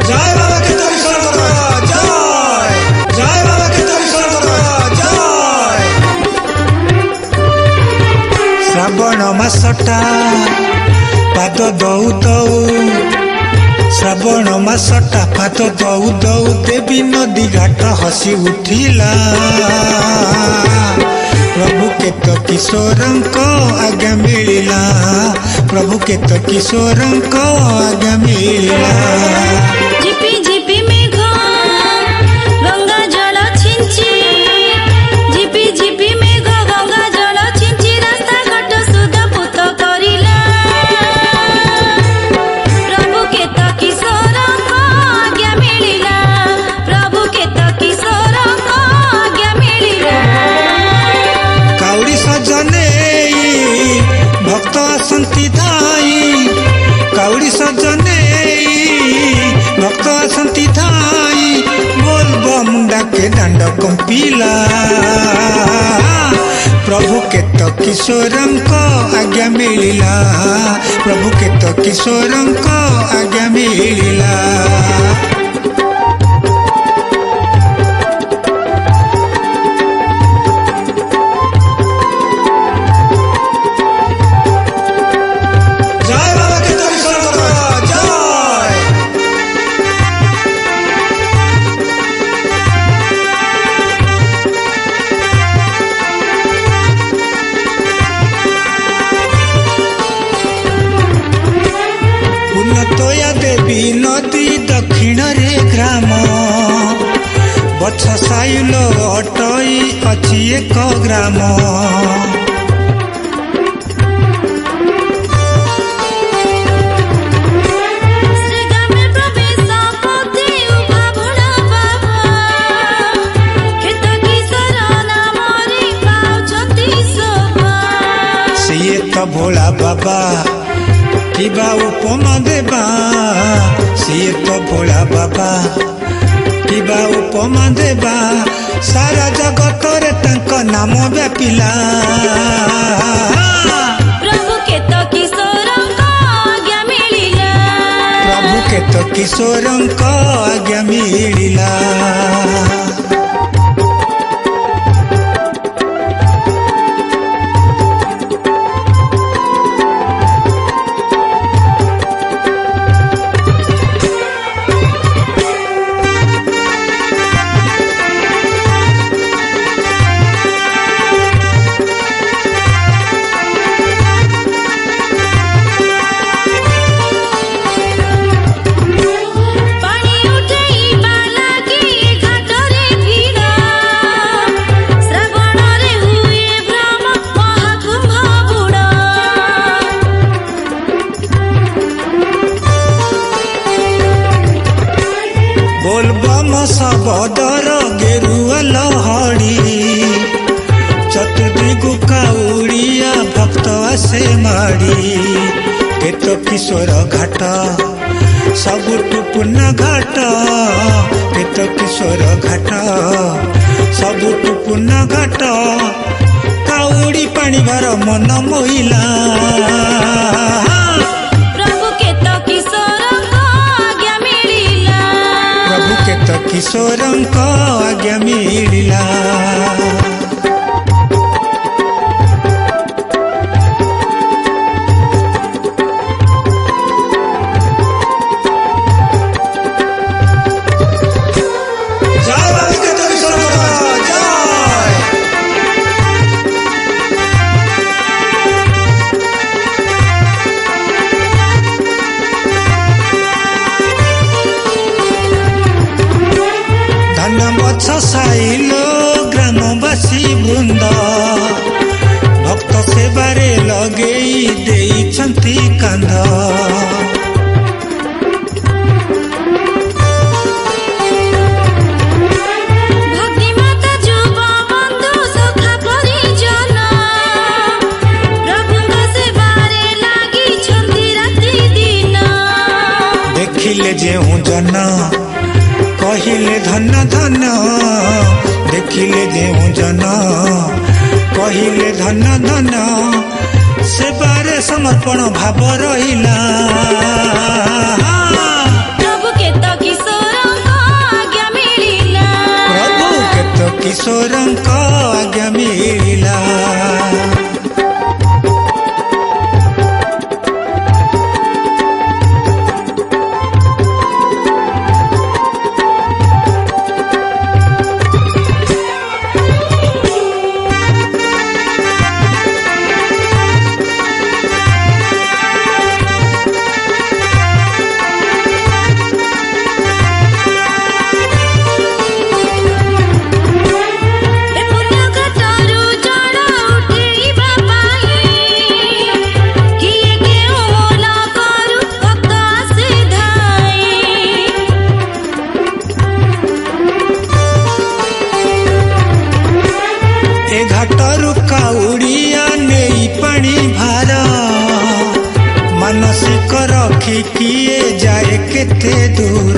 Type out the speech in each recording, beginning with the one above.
जय बाबा के जय जय बाबा के जय। श्रावण मासटा पाद दौ दौ श्रावण मासटा पाद दौ दौ देवी नदी घाट हसी उठिला प्रभु के तो किशोरंक आज्ञा मिलिला प्रभु के तो किशोरंक आज्ञा मिलिला। झिपी झिपी मेघ गंगा जल छिंची झिपी झिपी मेघ गंगा जल छिंची रास्ता घाट सुधा पुत करिला प्रभु के तो किशोरंक आज्ञा मिलिला प्रभु के तो किशोरंक आज्ञा मिलिला। काउड़ी सजने भक्त आसंती धाई काउड़ी सजने भक्त आसंती धाई बोल बम डाके दांड कंपिला प्रभु के तो किशोरंक आज्ञा मिलिला प्रभु के तो किशोरंक आज्ञा मिलिला। देवी नदी दक्षिण रे ग्राम बछ साइल अटई अच्छी एक ग्राम सीए तो भोला बाबा किबा उपमा देबा सीए तो भोला बाबा किबा उपमा देबा सारा जगत रे तंक नाम व्यापिला प्रभु के तो किशोरंक आज्ञा मिलिला प्रभु के तो किशोरंक आज्ञा मिलिला। सबदर गेरुआ लहड़ी चतुर्दिगु काउड़िया भक्त आसे माड़ी के तो किशोर घाट सबुठु पुण्य घाट के तो किशोर घाट सबुठु पुण्य घाट काउड़ी पानी भर मन मोहिला तो किशोरंक आज्ञा मिलिला। साइल ग्रामवासी वृंद भक्त सेवारे लगेई देइछंती कांध भक्ति माता जुब बंधु सखा परिजन प्रभुଙ୍କ सेवारे लागि छंती राति दिन देखिले जेहु जन कहिले धन धन देखिले जेहु जन कहिले धन धन सेवारे समर्पण भाव रहिला प्रभु के तो केते दूर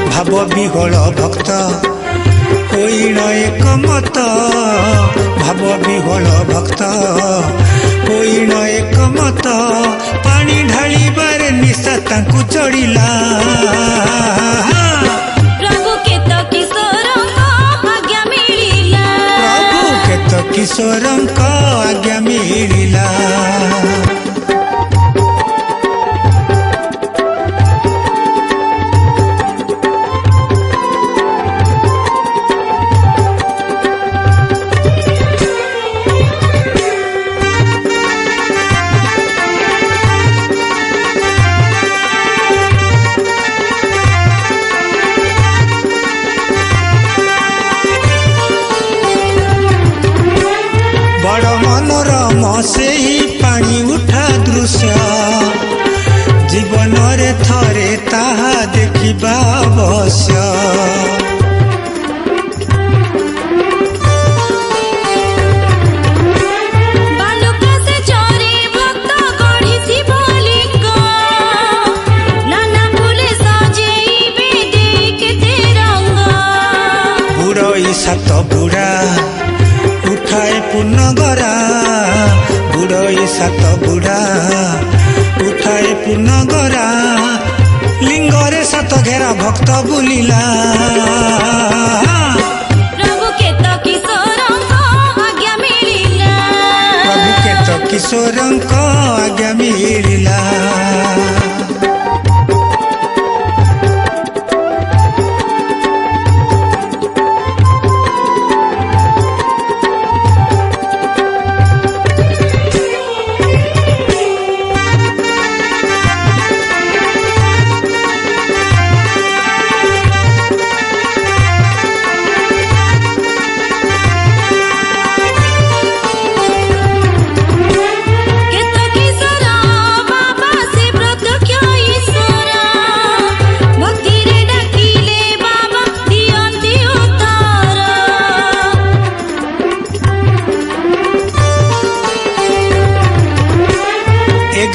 भाव विहल भक्त होइन एकमत भाव विहल भक्त होइन एकमत पानी ढालिबार निशा तांकु चढ़िला प्रभु के तो किशोरंको आज्ञा मिलिला प्रभु के तो किशोरंको आज्ञा मिलिला से ही पानी उठा दृश्य जीवन रे थरे ताहा देखिबा अवश्य बालुका से चोरी भक्त गढ़ी शिवलिंग नाना फूले सजेइबे केते रंग बुढ़ई सात बुढ़ा उठाए पुनगरा बुढ़ई सात बुढ़ा उठाए पुनगरा लिंगरे सात घेरा भक्त बुलिला प्रभु के तो किशोरंको आज्ञा मिलिला प्रभु के तो किशोरंको आज्ञा मिलिला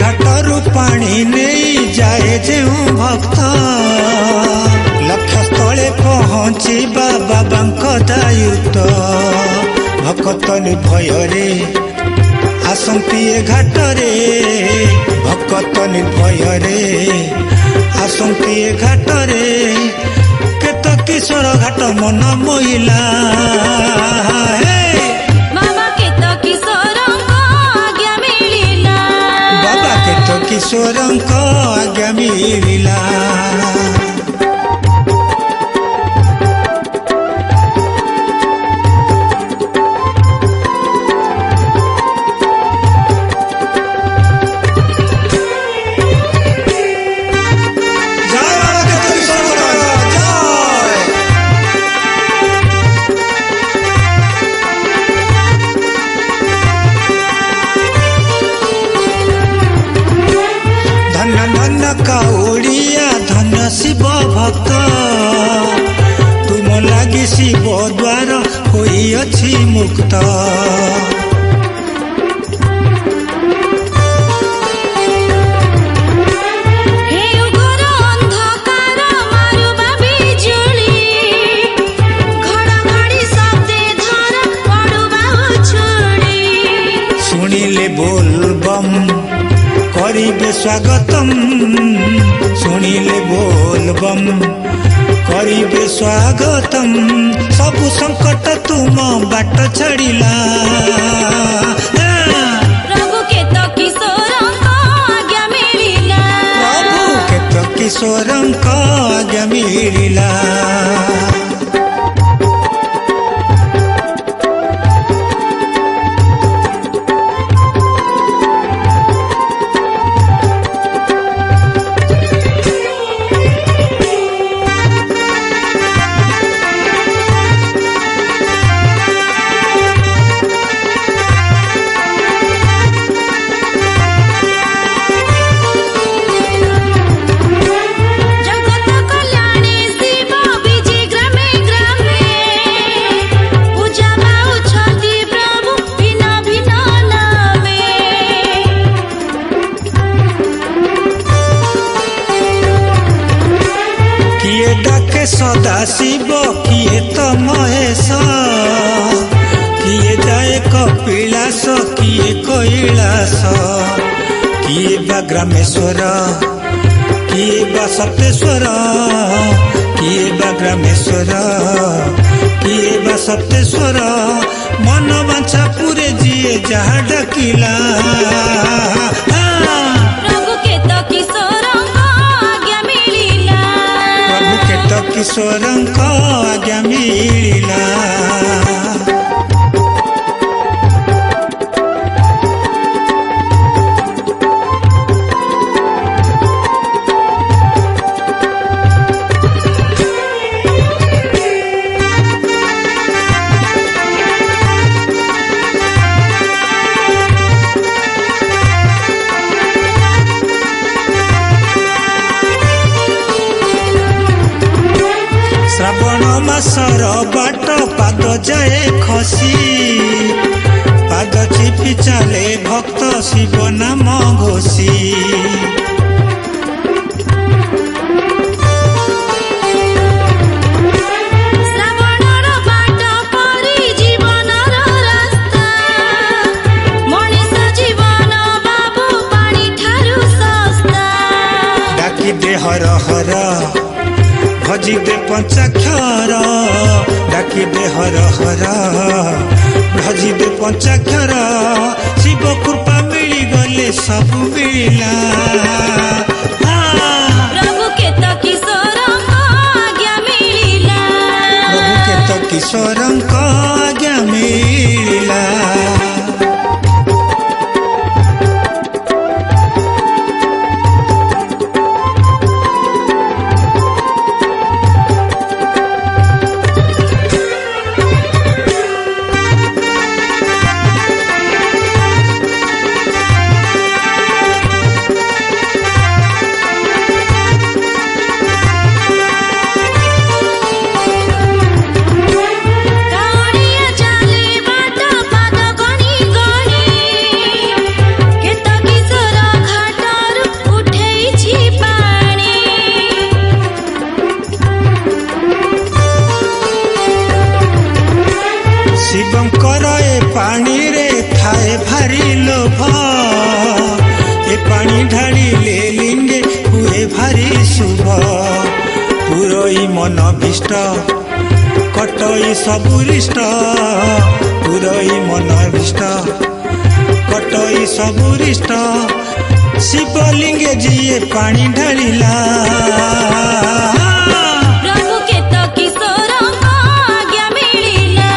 घाटरू पानी नहीं जाए जेऊ भक्त लक्ष्य स्थले पहुँची बाबांक दायुत्व भक्त निर्भय आसंती ए घाटरे भक्त निर्भय आसंती ए घाटरे केत किशोर घाट मन मोहिला किशोरंको आज्ञा मिलिला काउड़िया धन शिव भक्त तुम लगी शिव द्वार होई अछि मुक्त हे उग्र अंधकार मारुबा बिजुली घड़घड़ी शब्दे धर पड़ुबा उछुड़ी सुनिले बोल बम करिबे स्वागतम सुनिले बोलबम करिबे स्वागतम सबु संकट तुम बाट छड़िला प्रभु के तो किशोरंको आज्ञा मिलिला प्रभु के तो किशोरंको आज्ञा मिलिला जगत कल्याणी शिव विजय डाके सदा शिव किए तो महेश किए जाए कपिलास किए कैलास किए बा ग्रामेश्वर किए बा सप्तेश्वर किए बा ग्रामेश्वर किए बा सप्तेश्वर मन बांछा पूरे जिए जहाँ डाकिला प्रभु के तो किशोरଙ୍କ आज्ञा मिलिला प्रभु के तो किशोरଙ୍କ आज्ञा मिलिला श्रावण मासर बाट पाद जाए खसी पाद चिपी चाले भक्त शिव नाम घोषी ଶ୍ରାବଣର ବାଟ ପରି ଜୀବନର ରାସ୍ତା ମଣିଷ ଜୀବନ ବାବୁ ପାଣି ଠାରୁ ଶସ୍ତା डाकी दे हर हर भजी दे पंचाक्षर डाकी दे हर हर भजी दे पंचाक्षर शिव कृपा मिली गले सब मिला प्रभु के तो किशोरଙ୍କ आज्ञा मिलिला प्रभु के तो किशोरଙ୍କ आज्ञा मिला କାଉଡ଼ିଆ ଚାଲେ ବାଟ ପାଦ ଗଣି ଗଣି କେତ କିଶୋର ଘାଟରୁ ଉଠେଇଛି ପାଣି शिवंकर ए पानी रे थाए भारी लोभ ए पानी ढाड़ी ले लिंगे हुए भारी शुभ पुरोई मन भीष्ट कटई सबुरिष्ट पुरोई मन भीष्ट कटई सबुरिष्ट शिवलिंगे जिए पानी ढाड़िला प्रभु के तो किशोरଙ୍କ आज्ञा मिलिला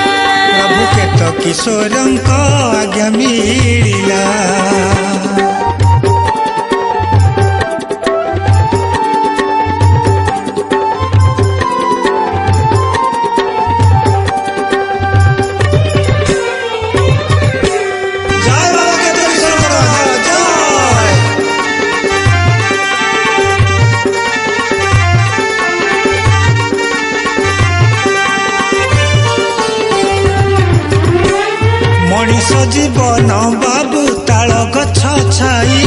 प्रभु के तो किशोरଙ୍କ आज्ञा मिलिला जय बाबा के तो किशोरଙ୍କ जय मनीष जीवन बाबू ताल गछ छाई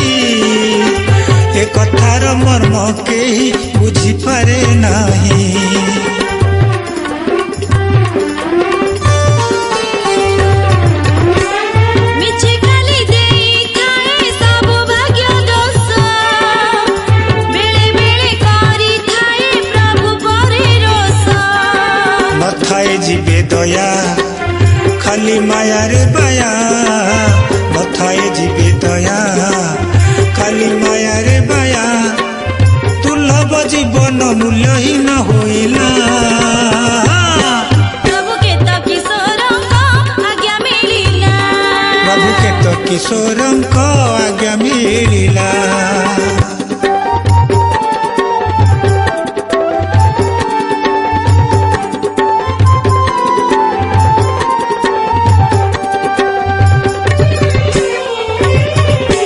ए कथार मर्म केही बुझिपारे नाही ମିଛି ଖାଲି ଦେଇଥାଏ ସବୁ ଭାଗ୍ୟ ଦୋଷ ବେଳେ ବେଳେ କରିଥାଏ ପ୍ରଭୁ ପରେ ରୋଷ नथाए जीवे दया खाली माया रे बाया नथाए जीवे दया खाली माया रे बाया दुर्लभ जीवन मूल्यहीन होइला प्रभु के तो किशोरଙ୍କ आज्ञा मिलिला प्रभु के तो किशोरଙ୍କ आज्ञा मिलिला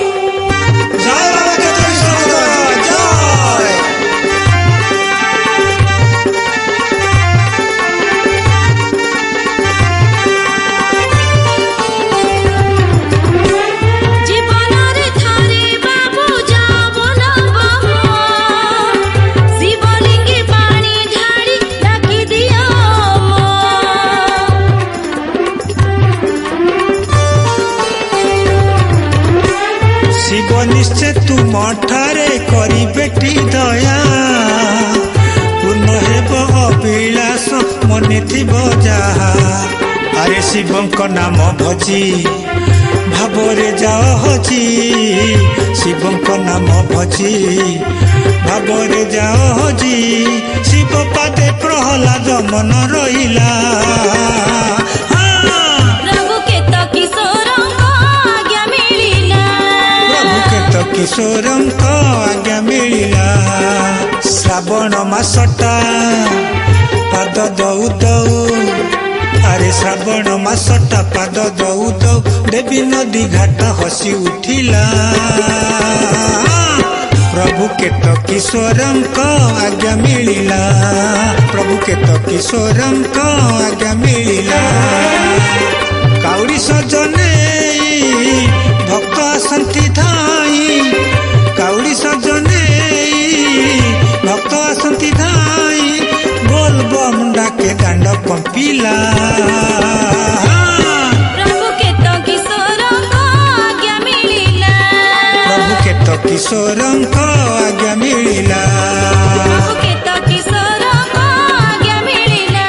जय बाबा के तो किशोरଙ୍କ जय ଜୀବନରେ ଥରେ ବାବୁ ଯାଅ भेटी दया पूर्ण हेब अभिलाष मने थिब जाहा अरे शिवंक नाम भजी भावरे जाओ हजी शिवंक नाम भजी भावरे जाओ हजी शिव पादे प्रहलाद मन रहिला प्रभु के तो किशोरंक आज्ञा मिलिला प्रभु के तो किशोरंक आज्ञा मिलिला श्रावण मासटा पाद दौ दौ अरे श्रावण मासटा पाद दौ दौ देवी नदी घाट हसी उठिला प्रभु के तो किशोरंक आज्ञा मिलिला प्रभु के तो किशोरंक आज्ञा मिलिला काउड़ी सजने भक्त आसंती धाई काउड़ी सजने भक्त आसंती धाई बोल बम डाके दांड कंपिला प्रभु के तो किशोरंक आज्ञा मिलिला प्रभु के तो किशोरंक आज्ञा मिलिला प्रभु के तो किशोरंक आज्ञा मिलिला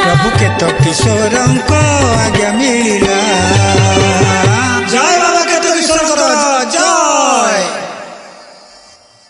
प्रभु के तो किशोरंक आज्ञा मिलिला।